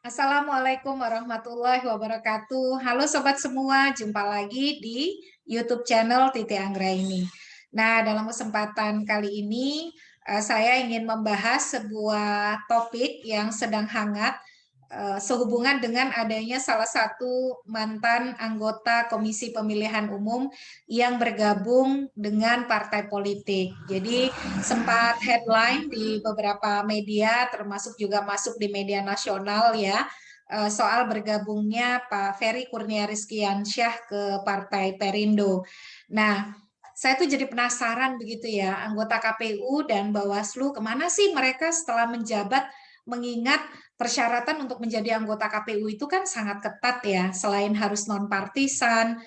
Assalamualaikum warahmatullahi wabarakatuh. Halo sobat semua, jumpa lagi di YouTube channel Titi Anggraini. Nah, dalam kesempatan kali ini saya ingin membahas sebuah topik yang sedang hangat sehubungan dengan adanya salah satu mantan anggota Komisi Pemilihan Umum yang bergabung dengan partai politik. Jadi sempat headline di beberapa media, termasuk juga masuk di media nasional ya, soal bergabungnya Pak Ferry Kurniawisnsyah ke Partai Perindo. Nah, saya tuh jadi penasaran begitu ya, anggota KPU dan Bawaslu kemana sih mereka setelah menjabat, mengingat persyaratan untuk menjadi anggota KPU itu kan sangat ketat ya, selain harus non-partisan.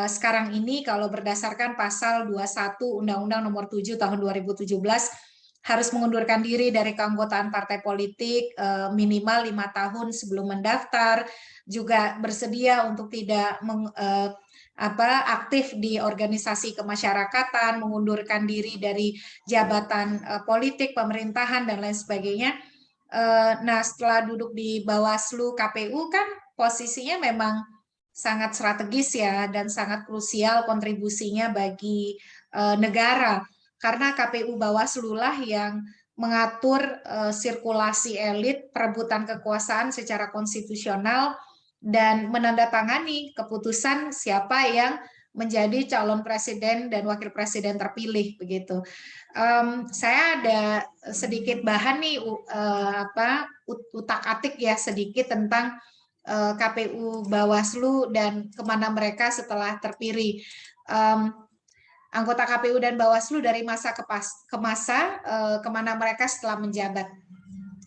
Sekarang ini kalau berdasarkan pasal 21 Undang-Undang Nomor 7 Tahun 2017 harus mengundurkan diri dari keanggotaan partai politik minimal 5 tahun sebelum mendaftar, juga bersedia untuk tidak aktif di organisasi kemasyarakatan, mengundurkan diri dari jabatan politik, pemerintahan dan lain sebagainya. Nah, setelah duduk di Bawaslu KPU kan posisinya memang sangat strategis ya dan sangat krusial kontribusinya bagi negara karena KPU Bawaslu lah yang mengatur sirkulasi elit, perebutan kekuasaan secara konstitusional dan menandatangani keputusan siapa yang menjadi calon presiden dan wakil presiden terpilih begitu. Saya ada sedikit bahan nih utak-atik ya sedikit tentang KPU Bawaslu dan kemana mereka setelah terpilih. Anggota KPU dan Bawaslu dari masa ke masa kemana mereka setelah menjabat.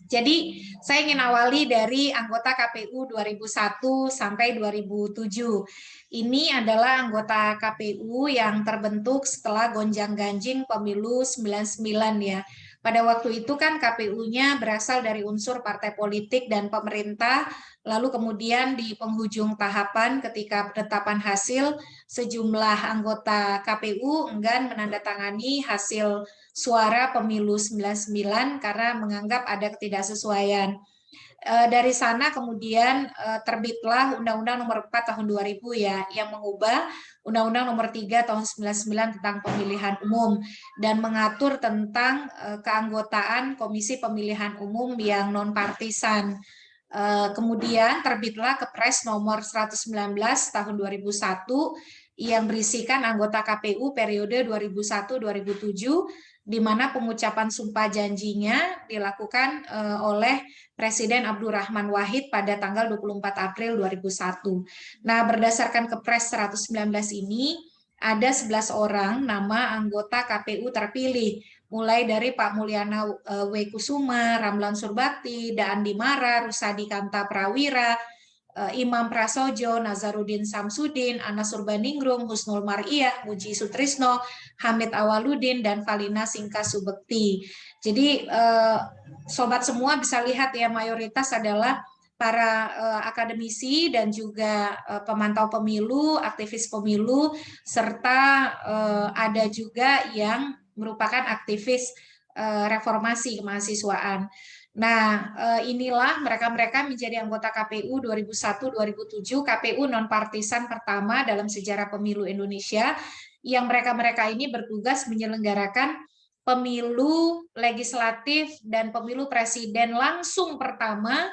Jadi saya ingin awali dari anggota KPU 2001 sampai 2007. Ini adalah anggota KPU yang terbentuk setelah gonjang-ganjing pemilu 99 ya. Pada waktu itu kan KPU-nya berasal dari unsur partai politik dan pemerintah, lalu kemudian di penghujung tahapan ketika penetapan hasil, sejumlah anggota KPU enggan menandatangani hasil suara pemilu 99 karena menganggap ada ketidaksesuaian. Dari sana kemudian terbitlah Undang-Undang Nomor 4 Tahun 2000 ya, yang mengubah Undang-Undang Nomor 3 Tahun 99 tentang pemilihan umum dan mengatur tentang keanggotaan Komisi Pemilihan Umum yang non-partisan. Kemudian terbitlah Kepres Nomor 119 Tahun 2001 yang berisikan anggota KPU periode 2001-2007 di mana pengucapan sumpah janjinya dilakukan oleh Presiden Abdurrahman Wahid pada tanggal 24 April 2001. Nah, berdasarkan Kepres 119 ini, ada 11 orang nama anggota KPU terpilih, mulai dari Pak Mulyana W. Kusuma, Ramlan Surbakti, Daan Dimara, Rusadi Kanta Prawira, Imam Prasojo, Nazarudin Samsudin, Anas Urbaningrum, Husnul Mariyah, Muji Sutrisno, Hamid Awaludin, dan Valina Singka Subekti. Jadi sobat semua bisa lihat ya mayoritas adalah para akademisi dan juga pemantau pemilu, aktivis pemilu, serta ada juga yang merupakan aktivis reformasi kemahasiswaan. Nah, inilah mereka-mereka menjadi anggota KPU 2001-2007, KPU non-partisan pertama dalam sejarah pemilu Indonesia, yang mereka-mereka ini bertugas menyelenggarakan pemilu legislatif dan pemilu presiden langsung pertama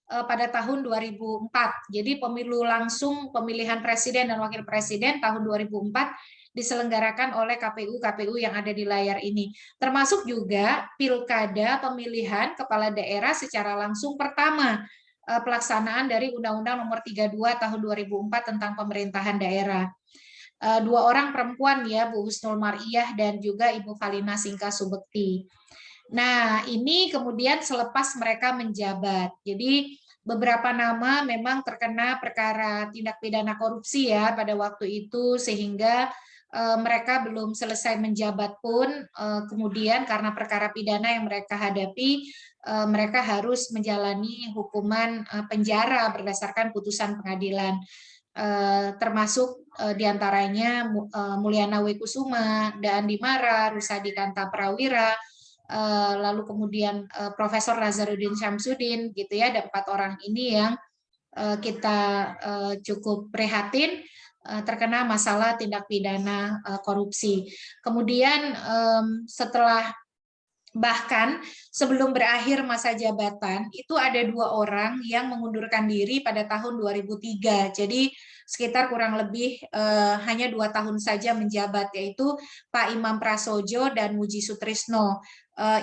pada tahun 2004. Jadi pemilu langsung pemilihan presiden dan wakil presiden tahun 2004 diselenggarakan oleh KPU-KPU yang ada di layar ini. Termasuk juga pilkada pemilihan kepala daerah secara langsung pertama pelaksanaan dari Undang-Undang Nomor 32 Tahun 2004 tentang pemerintahan daerah. Dua orang perempuan ya, Bu Husnul Mariyah dan juga Ibu Valina Singka Subekti. Nah, ini kemudian selepas mereka menjabat. Jadi beberapa nama memang terkena perkara tindak pidana korupsi ya pada waktu itu sehingga mereka belum selesai menjabat pun kemudian karena perkara pidana yang mereka hadapi mereka harus menjalani hukuman penjara berdasarkan putusan pengadilan. Termasuk diantaranya Mulyana W. Kusuma, Daan Dimara, Rusadi Kanta Prawira, lalu kemudian Profesor Nazarudin Syamsuddin, gitu ya. Ada 4 orang ini yang kita cukup prihatin terkena masalah tindak pidana korupsi. Kemudian setelah bahkan sebelum berakhir masa jabatan itu ada 2 orang yang mengundurkan diri pada tahun 2003. Jadi sekitar kurang lebih hanya 2 tahun saja menjabat, yaitu Pak Imam Prasojo dan Muji Sutrisno.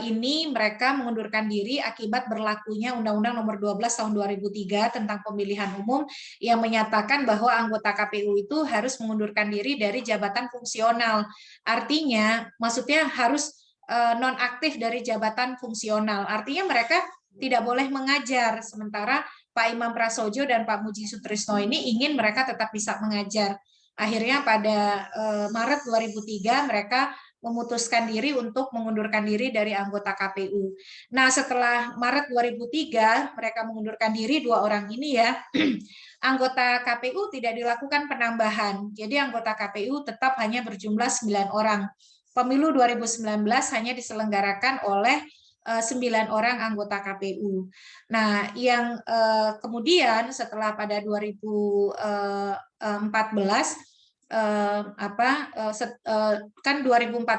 Ini mereka mengundurkan diri akibat berlakunya Undang-Undang Nomor 12 Tahun 2003 tentang pemilihan umum yang menyatakan bahwa anggota KPU itu harus mengundurkan diri dari jabatan fungsional. Artinya, maksudnya harus nonaktif dari jabatan fungsional. Artinya mereka tidak boleh mengajar, sementara Pak Imam Prasojo dan Pak Muji Sutrisno ini ingin mereka tetap bisa mengajar. Akhirnya pada Maret 2003 mereka memutuskan diri untuk mengundurkan diri dari anggota KPU. Nah, setelah Maret 2003 mereka mengundurkan diri 2 orang ini ya, anggota KPU tidak dilakukan penambahan. Jadi anggota KPU tetap hanya berjumlah 9 orang. Pemilu 2019 hanya diselenggarakan oleh 9 orang anggota KPU. Nah, yang kemudian setelah pada 2014 kan 2004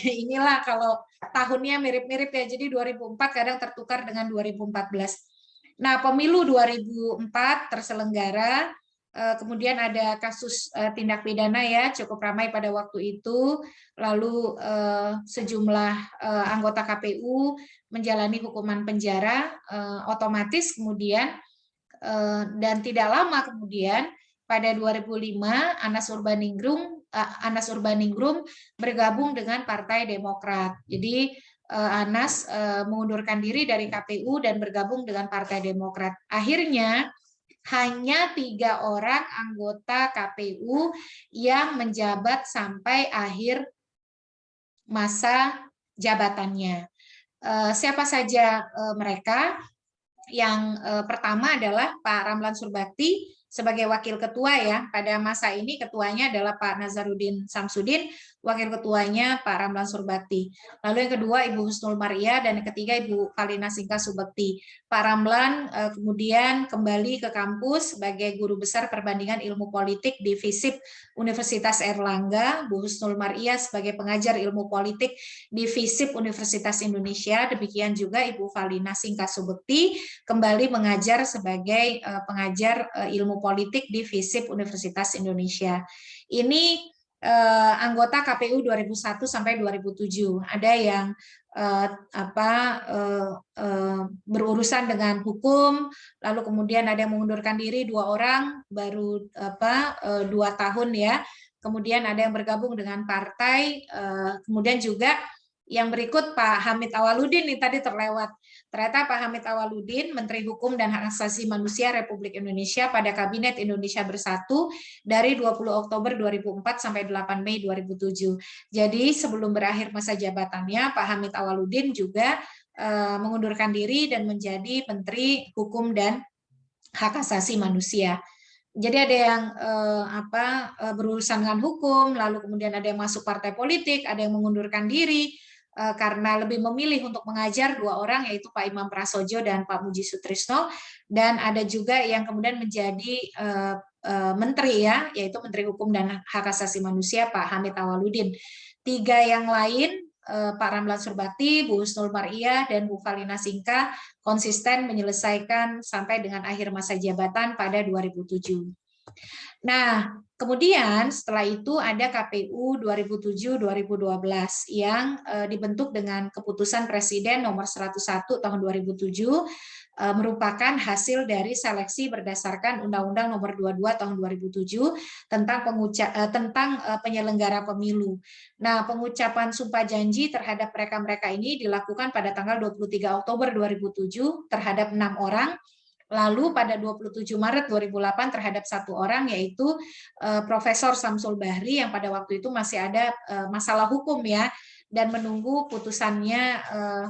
inilah kalau tahunnya mirip-mirip ya. Jadi 2004 kadang tertukar dengan 2014. Nah, pemilu 2004 terselenggara. Kemudian ada kasus tindak pidana ya cukup ramai pada waktu itu, lalu sejumlah anggota KPU menjalani hukuman penjara, otomatis kemudian dan tidak lama kemudian pada 2005 Anas Urbaningrum bergabung dengan Partai Demokrat. Jadi Anas mengundurkan diri dari KPU dan bergabung dengan Partai Demokrat. Akhirnya hanya 3 orang anggota KPU yang menjabat sampai akhir masa jabatannya. Siapa saja mereka? Yang pertama adalah Pak Ramlan Surbakti sebagai wakil ketua ya. Pada masa ini ketuanya adalah Pak Nazarudin Syamsuddin, wakil ketuanya Pak Ramlan Surbakti. Lalu yang kedua Ibu Husnul Maria dan yang ketiga Ibu Valina Singka Subekti. Pak Ramlan kemudian kembali ke kampus sebagai guru besar perbandingan ilmu politik di FISIP Universitas Erlangga, Bu Husnul Maria sebagai pengajar ilmu politik di FISIP Universitas Indonesia, demikian juga Ibu Valina Singka Subekti kembali mengajar sebagai pengajar ilmu politik di FISIP Universitas Indonesia. Ini anggota KPU 2001 sampai 2007. Ada yang berurusan dengan hukum, lalu kemudian ada yang mengundurkan diri 2 orang, baru 2 tahun ya. Kemudian ada yang bergabung dengan partai, kemudian juga yang berikut Pak Hamid Awaludin ini tadi terlewat. Ternyata Pak Hamid Awaludin, Menteri Hukum dan Hak Asasi Manusia Republik Indonesia pada Kabinet Indonesia Bersatu dari 20 Oktober 2004 sampai 8 Mei 2007. Jadi sebelum berakhir masa jabatannya, Pak Hamid Awaludin juga mengundurkan diri dan menjadi Menteri Hukum dan Hak Asasi Manusia. Jadi ada yang berurusan dengan hukum, lalu kemudian ada yang masuk partai politik, ada yang mengundurkan diri karena lebih memilih untuk mengajar 2 orang, yaitu Pak Imam Prasojo dan Pak Muji Sutrisno, dan ada juga yang kemudian menjadi menteri ya, yaitu Menteri Hukum dan Hak Asasi Manusia Pak Hamid Awaludin. 3 yang lain Pak Ramlan Surbakti, Bu Husnul Maria, dan Bu Valina Singka konsisten menyelesaikan sampai dengan akhir masa jabatan pada 2007. Nah, kemudian setelah itu ada KPU 2007-2012 yang dibentuk dengan keputusan Presiden nomor 101 tahun 2007, merupakan hasil dari seleksi berdasarkan Undang-Undang nomor 22 tahun 2007 tentang penyelenggara pemilu. Nah, pengucapan sumpah janji terhadap mereka-mereka ini dilakukan pada tanggal 23 Oktober 2007 terhadap 6 orang. Lalu pada 27 Maret 2008 terhadap 1 orang, yaitu Profesor Samsul Bahri yang pada waktu itu masih ada masalah hukum ya, dan menunggu putusannya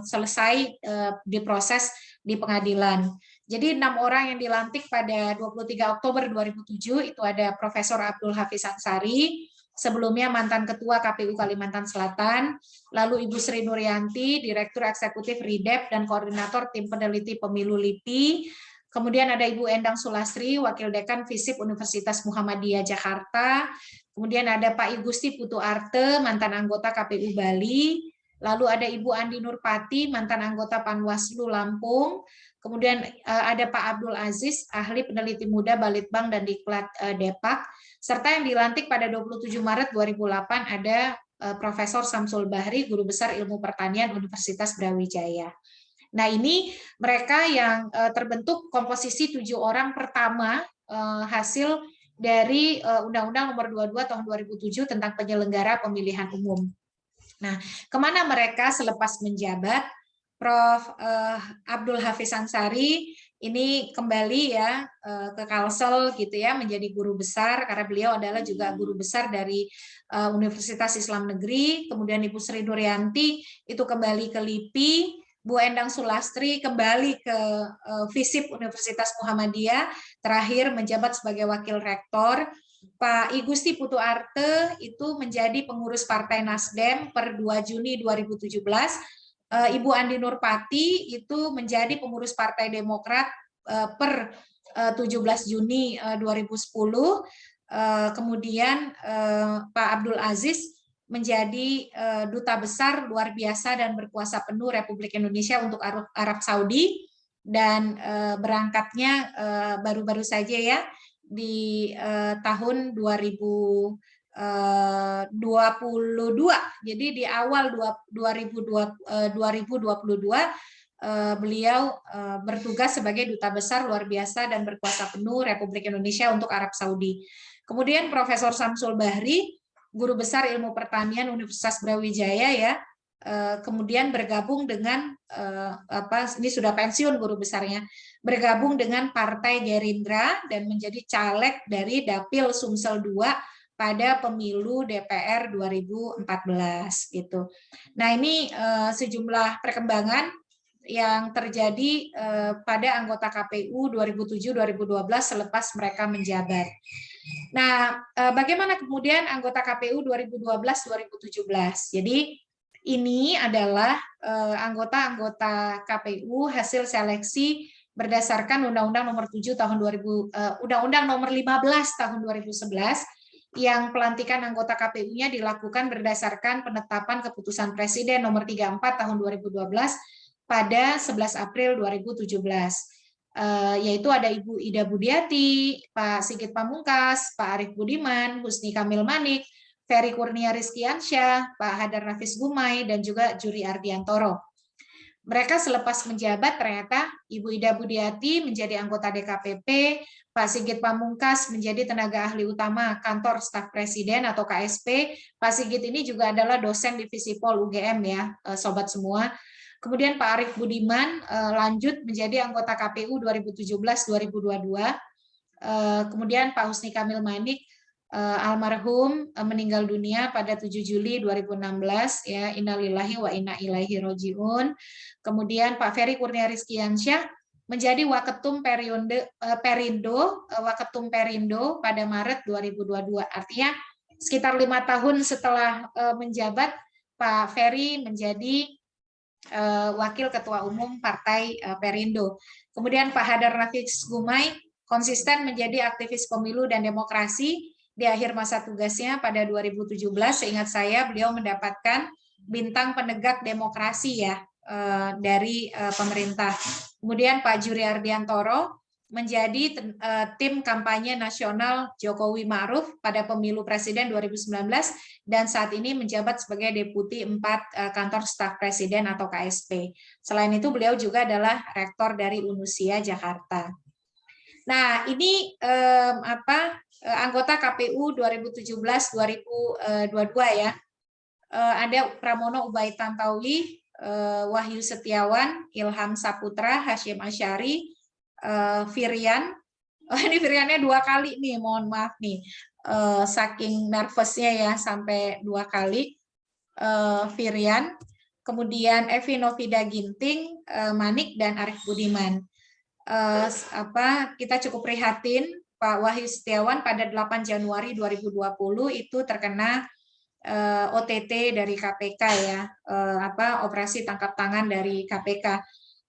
selesai diproses di pengadilan. Jadi 6 orang yang dilantik pada 23 Oktober 2007 itu ada Profesor Abdul Hafiz Ansari, sebelumnya mantan Ketua KPU Kalimantan Selatan, lalu Ibu Sri Nuryanti, Direktur Eksekutif RIDEP dan Koordinator Tim Peneliti Pemilu LIPI, kemudian ada Ibu Endang Sulastri, Wakil Dekan FISIP Universitas Muhammadiyah Jakarta, kemudian ada Pak Igusti Putu Arte, mantan anggota KPU Bali, lalu ada Ibu Andi Nurpati, mantan anggota Panwaslu Lampung, kemudian ada Pak Abdul Aziz, ahli peneliti muda Balitbang dan Diklat Depak, serta yang dilantik pada 27 Maret 2008 ada Profesor Samsul Bahri, Guru Besar Ilmu Pertanian Universitas Brawijaya. Nah, ini mereka yang terbentuk komposisi 7 orang pertama hasil dari Undang-Undang Nomor 22 Tahun 2007 tentang penyelenggara pemilihan umum. Nah, kemana mereka selepas menjabat? Prof. Abdul Hafiz Ansari ini kembali ya ke Kalsel gitu ya, menjadi guru besar karena beliau adalah juga guru besar dari Universitas Islam Negeri. Kemudian Ibu Sri Nuryanti itu kembali ke LIPI. Bu Endang Sulastri kembali ke FISIP Universitas Muhammadiyah, terakhir menjabat sebagai wakil rektor. Pak Igusti Putu Arte itu menjadi pengurus Partai Nasdem per 2 Juni 2017. Ibu Andi Nurpati itu menjadi pengurus Partai Demokrat per 17 Juni 2010. Kemudian Pak Abdul Aziz menjadi duta besar luar biasa dan berkuasa penuh Republik Indonesia untuk Arab Saudi, dan berangkatnya baru-baru saja ya di tahun 2022. Jadi di awal 2022 beliau bertugas sebagai duta besar luar biasa dan berkuasa penuh Republik Indonesia untuk Arab Saudi. Kemudian Profesor Samsul Bahri, Guru Besar Ilmu Pertanian Universitas Brawijaya ya, kemudian bergabung dengan ini sudah pensiun guru besarnya, bergabung dengan Partai Gerindra dan menjadi caleg dari Dapil Sumsel II pada pemilu DPR 2014 gitu. Nah, ini sejumlah perkembangan yang terjadi pada anggota KPU 2007-2012 selepas mereka menjabat. Nah, bagaimana kemudian anggota KPU 2012-2017? Jadi ini adalah anggota-anggota KPU hasil seleksi berdasarkan Undang-Undang Nomor 7 tahun 2000, Undang-Undang Nomor 15 tahun 2011, yang pelantikan anggota KPU-nya dilakukan berdasarkan penetapan Keputusan Presiden Nomor 34 tahun 2012 pada 11 April 2017. Yaitu ada Ibu Ida Budiati, Pak Sigit Pamungkas, Pak Arief Budiman, Husni Kamil Manik, Ferry Kurnia Rizkiansyah, Pak Hadar Nafis Gumai, dan juga Juri Ardiantoro. Mereka selepas menjabat ternyata Ibu Ida Budiati menjadi anggota DKPP, Pak Sigit Pamungkas menjadi tenaga ahli utama Kantor Staf Presiden atau KSP. Pak Sigit ini juga adalah dosen di Visipol UGM ya, sobat semua. Kemudian Pak Arief Budiman lanjut menjadi anggota KPU 2017-2022. Kemudian Pak Husni Kamil Manik almarhum meninggal dunia pada 7 Juli 2016 ya, innalillahi wa inna ilaihi rojiun. Kemudian Pak Ferry Kurnia Rizkiansyah menjadi Waketum Waketum Perindo pada Maret 2022. Artinya sekitar 5 tahun setelah menjabat, Pak Ferry menjadi Wakil Ketua Umum Partai Perindo. Kemudian Pak Hadar Nafis Gumai konsisten menjadi aktivis pemilu dan demokrasi. Di akhir masa tugasnya pada 2017, seingat saya beliau mendapatkan bintang penegak demokrasi ya dari pemerintah. Kemudian Pak Juri Ardiantoro menjadi tim kampanye nasional Jokowi Ma'ruf pada pemilu presiden 2019 dan saat ini menjabat sebagai Deputi 4 Kantor Staf Presiden atau KSP. Selain itu beliau juga adalah rektor dari Unusia Jakarta. Nah, ini anggota KPU 2017-2022 ya. Ada Pramono Ubaid Tantowi, Wahyu Setiawan, Ilham Saputra, Hashim Asyari, Firian. Ini Firiannya 2 kali nih, mohon maaf nih. Saking nervousnya ya sampai 2 kali. Firian, kemudian Evi Novida Ginting, Manik dan Arief Budiman. Kita cukup prihatin Pak Wahyu Setiawan pada 8 Januari 2020 itu terkena OTT dari KPK ya, operasi tangkap tangan dari KPK.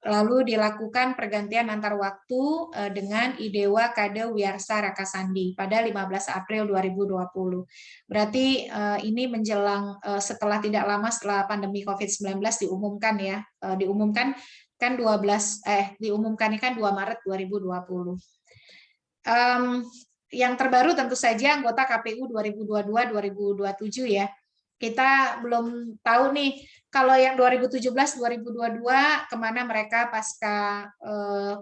Lalu dilakukan pergantian antar waktu dengan Idewa Kade Wiyarsa Rakasandi pada 15 April 2020. Berarti ini menjelang setelah tidak lama setelah pandemi COVID-19 diumumkan ya, diumumkan kan 2 Maret 2020. Yang terbaru tentu saja anggota KPU 2022-2027 ya. Kita belum tahu nih kalau yang 2017-2022 kemana mereka pasca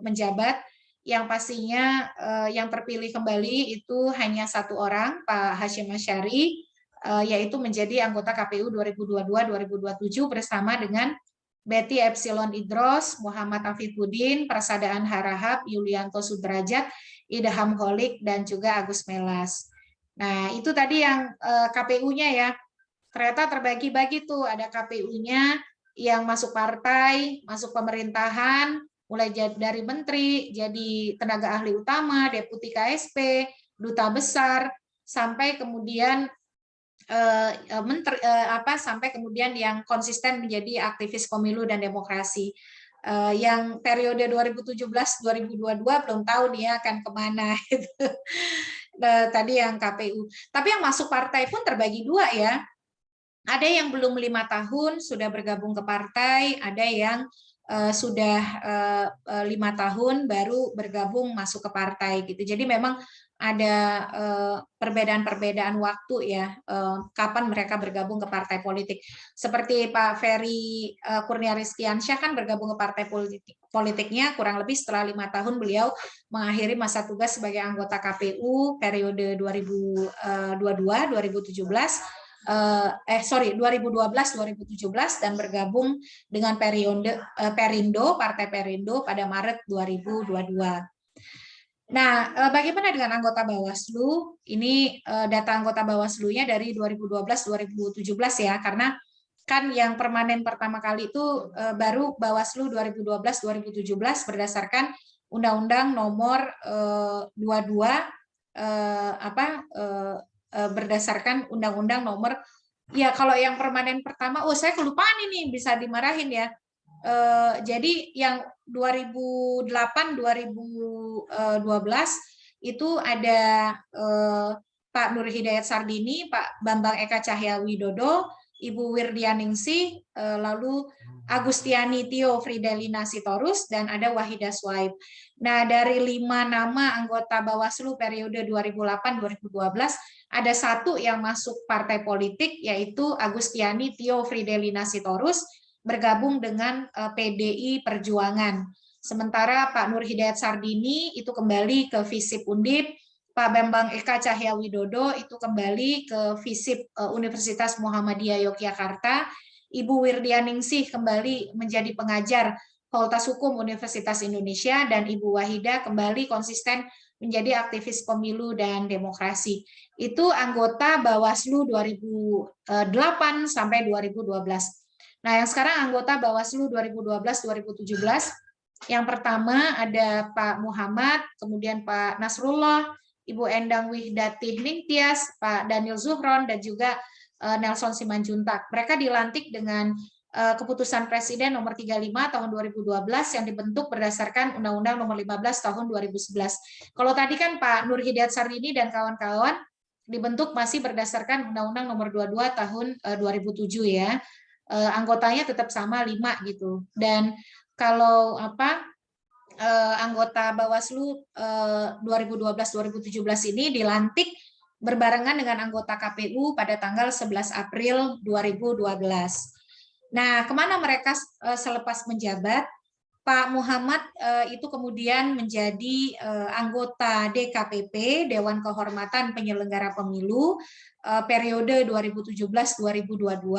menjabat. Yang pastinya yang terpilih kembali itu hanya 1 orang, Pak Hasyim Asyari, yaitu menjadi anggota KPU 2022-2027 bersama dengan Betty Epsilon Idros, Muhammad Afifuddin, Prasadaan Harahap, Yulianto Sudrajat, Idham Holik, dan juga Agus Melas. Nah, itu tadi yang KPU-nya ya. Ternyata terbagi-bagi tuh, ada KPU-nya yang masuk partai, masuk pemerintahan, mulai dari menteri, jadi tenaga ahli utama, deputi KSP, duta besar, sampai kemudian sampai kemudian yang konsisten menjadi aktivis pemilu dan demokrasi. Yang periode 2017-2022 belum tahu dia akan kemana. Tadi yang KPU. Tapi yang masuk partai pun terbagi 2 ya. Ada yang belum 5 tahun sudah bergabung ke partai, ada yang sudah 5 tahun baru bergabung masuk ke partai gitu. Jadi memang ada perbedaan-perbedaan waktu ya, kapan mereka bergabung ke partai politik. Seperti Pak Ferry Kurnia Rizkiansyah kan bergabung ke partai politiknya kurang lebih setelah 5 tahun beliau mengakhiri masa tugas sebagai anggota KPU periode 2022-2017. 2012-2017 dan bergabung dengan Perindo, Partai Perindo pada Maret 2022. Nah, bagaimana dengan anggota Bawaslu? Ini data anggota Bawaslu-nya dari 2012-2017 ya, karena kan yang permanen pertama kali itu baru Bawaslu 2012-2017 berdasarkan Undang-Undang Nomor 22 berdasarkan Undang-Undang Nomor, ya kalau yang permanen pertama, saya kelupaan ini, bisa dimarahin ya. Jadi yang 2008-2012 itu ada Pak Nur Hidayat Sardini, Pak Bambang Eka Cahyawidodo, Ibu Wirdianingsih, lalu Agustiani Tio Fridelina Sitorus, dan ada Wahida Swaib. Nah, dari 5 nama anggota Bawaslu periode 2008-2012, ada 1 yang masuk partai politik, yaitu Agustiani Tio Fridelina Sitorus, bergabung dengan PDI Perjuangan. Sementara Pak Nur Hidayat Sardini itu kembali ke FISIP Undip, Pak Bambang Eka Cahyawidodo itu kembali ke FISIP Universitas Muhammadiyah Yogyakarta, Ibu Wirdianingsih kembali menjadi pengajar Fakultas Hukum Universitas Indonesia, dan Ibu Wahida kembali konsisten menjadi aktivis pemilu dan demokrasi. Itu anggota Bawaslu 2008 sampai 2012. Nah, yang sekarang anggota Bawaslu 2012-2017, yang pertama ada Pak Muhammad, kemudian Pak Nasrullah, Ibu Endang Wihdati Ningtyas, Pak Daniel Zuhron, dan juga Nelson Simanjuntak. Mereka dilantik dengan keputusan Presiden nomor 35 tahun 2012 yang dibentuk berdasarkan Undang-Undang nomor 15 tahun 2011. Kalau tadi kan Pak Nur Hidayat Sardini dan kawan-kawan dibentuk masih berdasarkan Undang-Undang nomor 22 tahun 2007 ya. Anggotanya tetap sama 5 gitu. Dan kalau anggota Bawaslu 2012-2017 ini dilantik berbarengan dengan anggota KPU pada tanggal 11 April 2012. Nah, kemana mereka selepas menjabat? Pak Muhammad itu kemudian menjadi anggota DKPP, Dewan Kehormatan Penyelenggara Pemilu, periode 2017-2022.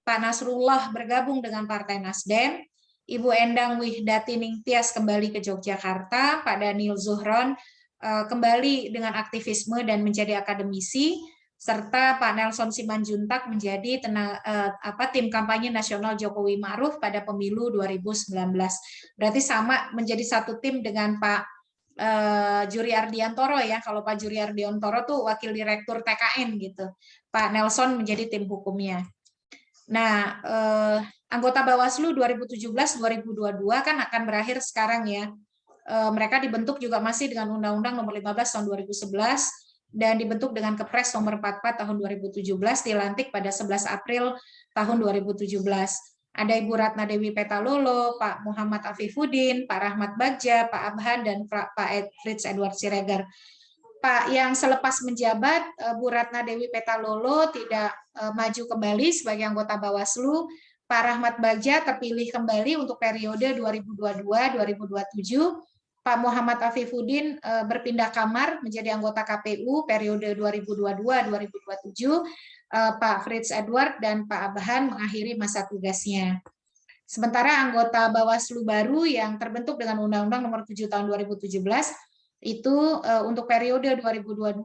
Pak Nasrullah bergabung dengan Partai Nasdem, Ibu Endang Wihdati Ningtyas kembali ke Yogyakarta, Pak Daniel Zuhron kembali dengan aktivisme dan menjadi akademisi, serta Pak Nelson Simanjuntak menjadi tim kampanye nasional Jokowi Ma'ruf pada pemilu 2019. Berarti sama menjadi satu tim dengan Pak Juri Ardiantoro ya. Kalau Pak Juri Ardiantoro tuh wakil direktur TKN gitu. Pak Nelson menjadi tim hukumnya. Nah, anggota Bawaslu 2017-2022 kan akan berakhir sekarang ya. Mereka dibentuk juga masih dengan Undang-Undang Nomor 15 Tahun 2011 dan dibentuk dengan Kepres Nomor 44 Tahun 2017, dilantik pada 11 April tahun 2017. Ada Ibu Ratna Dewi Petalolo, Pak Muhammad Afifuddin, Pak Rahmat Bagja, Pak Abhan, dan Pak Fritz Edward Siregar. Pak yang selepas menjabat, Bu Ratna Dewi Petalolo tidak maju kembali sebagai anggota Bawaslu. Pak Rahmat Bagja terpilih kembali untuk periode 2022-2027. Pak Muhammad Afifuddin berpindah kamar menjadi anggota KPU periode 2022-2027. Pak Fritz Edward dan Pak Abhan mengakhiri masa tugasnya. Sementara anggota Bawaslu baru yang terbentuk dengan Undang-Undang Nomor 7 Tahun 2017 itu untuk periode 2022-2027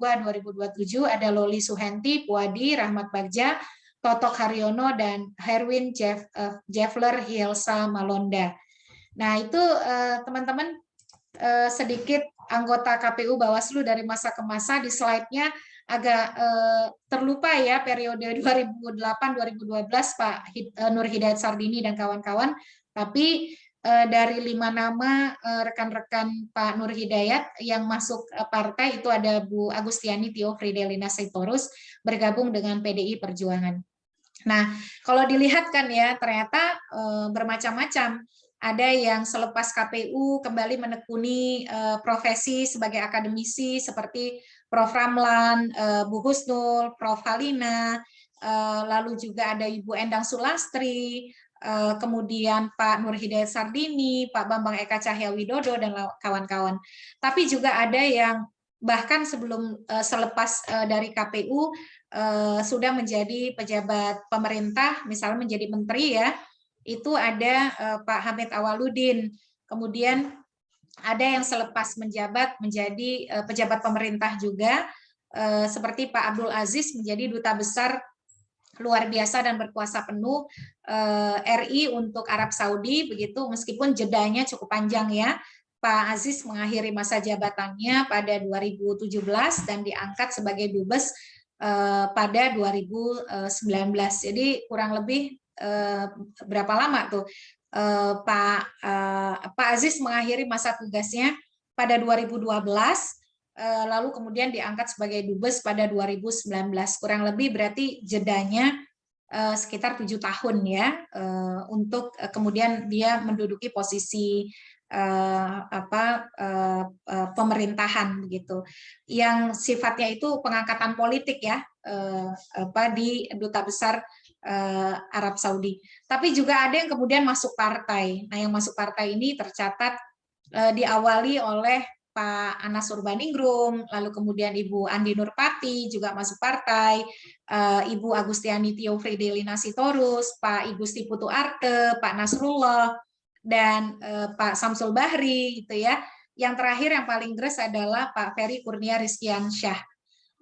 ada Loli Suhenti, Puadi, Rahmat Bagja, Totok Haryono, dan Herwin Jeffler Hielsa Malonda. Nah itu teman-teman sedikit anggota KPU Bawaslu dari masa ke masa. Di slide-nya agak terlupa ya periode 2008-2012 Pak Nur Hidayat Sardini dan kawan-kawan, tapi dari 5 nama rekan-rekan Pak Nur Hidayat yang masuk partai itu ada Bu Agustiani Tio Fridelina Sitorus bergabung dengan PDI Perjuangan. Nah, kalau dilihat kan ya ternyata bermacam-macam. Ada yang selepas KPU kembali menekuni profesi sebagai akademisi seperti Prof. Ramlan, Bu Husnul, Prof. Halina, lalu juga ada Ibu Endang Sulastri, kemudian Pak Nur Hidayat Sardini, Pak Bambang Eka Cahyawidodo, dan kawan-kawan. Tapi juga ada yang bahkan sebelum selepas dari KPU sudah menjadi pejabat pemerintah, misalnya menjadi menteri ya, itu ada Pak Hamid Awaludin, kemudian ada yang selepas menjabat menjadi pejabat pemerintah juga, seperti Pak Abdul Aziz menjadi duta besar luar biasa dan berkuasa penuh RI untuk Arab Saudi, begitu meskipun jedanya cukup panjang ya. Pak Aziz mengakhiri masa jabatannya pada 2017 dan diangkat sebagai dubes pada 2019. Jadi kurang lebih berapa lama tuh Pak Aziz mengakhiri masa tugasnya pada 2012, lalu kemudian diangkat sebagai dubes pada 2019. Kurang lebih berarti jedanya sekitar 7 tahun ya untuk kemudian dia menduduki posisi pemerintahan begitu, yang sifatnya itu pengangkatan politik ya di duta besar Arab Saudi. Tapi juga ada yang kemudian masuk partai. Nah, yang masuk partai ini tercatat diawali oleh Pak Anas Urbaningrum, lalu kemudian Ibu Andi Nurpati juga masuk partai, Ibu Agustiani Tio Fridelina Sitorus, Pak Igusti Putu Arte, Pak Nasrullah, dan Pak Samsul Bahri gitu ya. Yang terakhir yang paling gres adalah Pak Ferry Kurnia Rizkiansyah.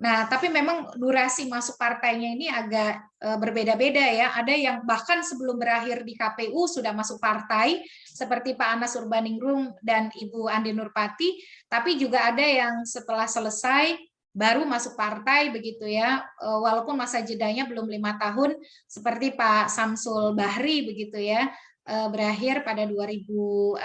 Nah, tapi memang durasi masuk partainya ini agak berbeda-beda ya. Ada yang bahkan sebelum berakhir di KPU sudah masuk partai, seperti Pak Anas Urbaningrum dan Ibu Andi Nurpati, tapi juga ada yang setelah selesai baru masuk partai begitu ya, walaupun masa jedanya belum 5 tahun, seperti Pak Samsul Bahri begitu ya, berakhir pada 2012,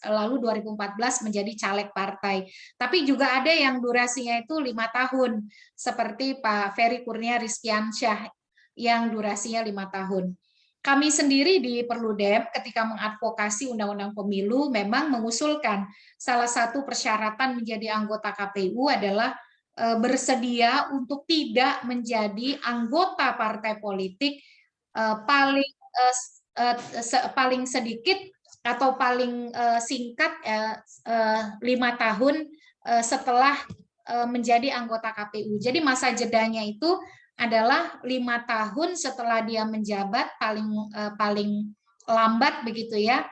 lalu 2014 menjadi caleg partai. Tapi juga ada yang durasinya itu 5 tahun, seperti Pak Ferry Kurnia Rizkiansyah yang durasinya 5 tahun. Kami sendiri di Perludem ketika mengadvokasi Undang-Undang Pemilu memang mengusulkan salah satu persyaratan menjadi anggota KPU adalah bersedia untuk tidak menjadi anggota partai politik paling sedikit atau paling singkat 5 tahun setelah menjadi anggota KPU. Jadi masa jedanya itu adalah 5 tahun setelah dia menjabat, paling lambat begitu ya,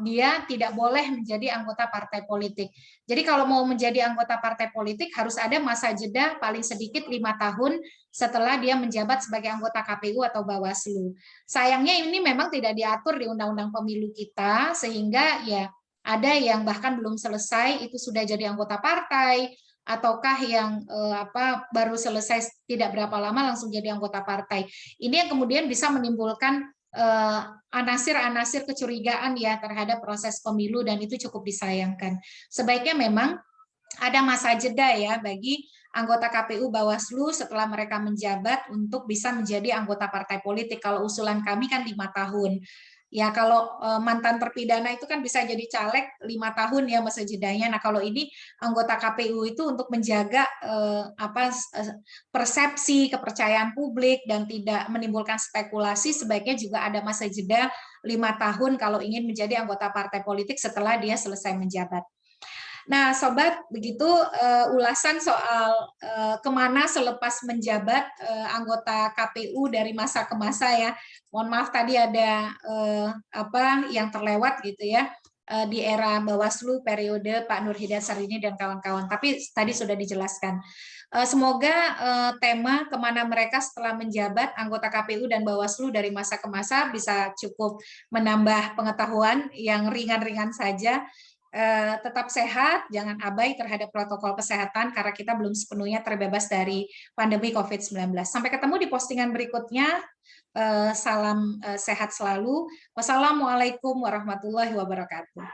dia tidak boleh menjadi anggota partai politik. Jadi kalau mau menjadi anggota partai politik harus ada masa jeda paling sedikit 5 tahun setelah dia menjabat sebagai anggota KPU atau Bawaslu. Sayangnya ini memang tidak diatur di Undang-Undang Pemilu kita, sehingga ya Ada yang bahkan belum selesai itu sudah jadi anggota partai, ataukah yang baru selesai tidak berapa lama langsung jadi anggota partai. Ini yang kemudian bisa menimbulkan anasir-anasir kecurigaan ya terhadap proses pemilu, dan itu cukup disayangkan. Sebaiknya memang ada masa jeda ya bagi anggota KPU Bawaslu setelah mereka menjabat untuk bisa menjadi anggota partai politik. Kalau usulan kami kan 5 tahun. Ya kalau mantan terpidana itu kan bisa jadi caleg 5 tahun ya masa jedanya. Nah kalau ini anggota KPU itu untuk menjaga persepsi kepercayaan publik dan tidak menimbulkan spekulasi, sebaiknya juga ada masa jeda 5 tahun kalau ingin menjadi anggota partai politik setelah dia selesai menjabat. Nah, Sobat, begitu ulasan soal kemana selepas menjabat anggota KPU dari masa ke masa ya. Mohon maaf tadi ada yang terlewat gitu ya di era Bawaslu periode Pak Nur Hidayat Sarbini dan kawan-kawan. Tapi tadi sudah dijelaskan. Semoga tema kemana mereka setelah menjabat anggota KPU dan Bawaslu dari masa ke masa bisa cukup menambah pengetahuan yang ringan-ringan saja. Tetap sehat, jangan abai terhadap protokol kesehatan karena kita belum sepenuhnya terbebas dari pandemi COVID-19. Sampai ketemu di postingan berikutnya. Salam sehat selalu. Wassalamualaikum warahmatullahi wabarakatuh.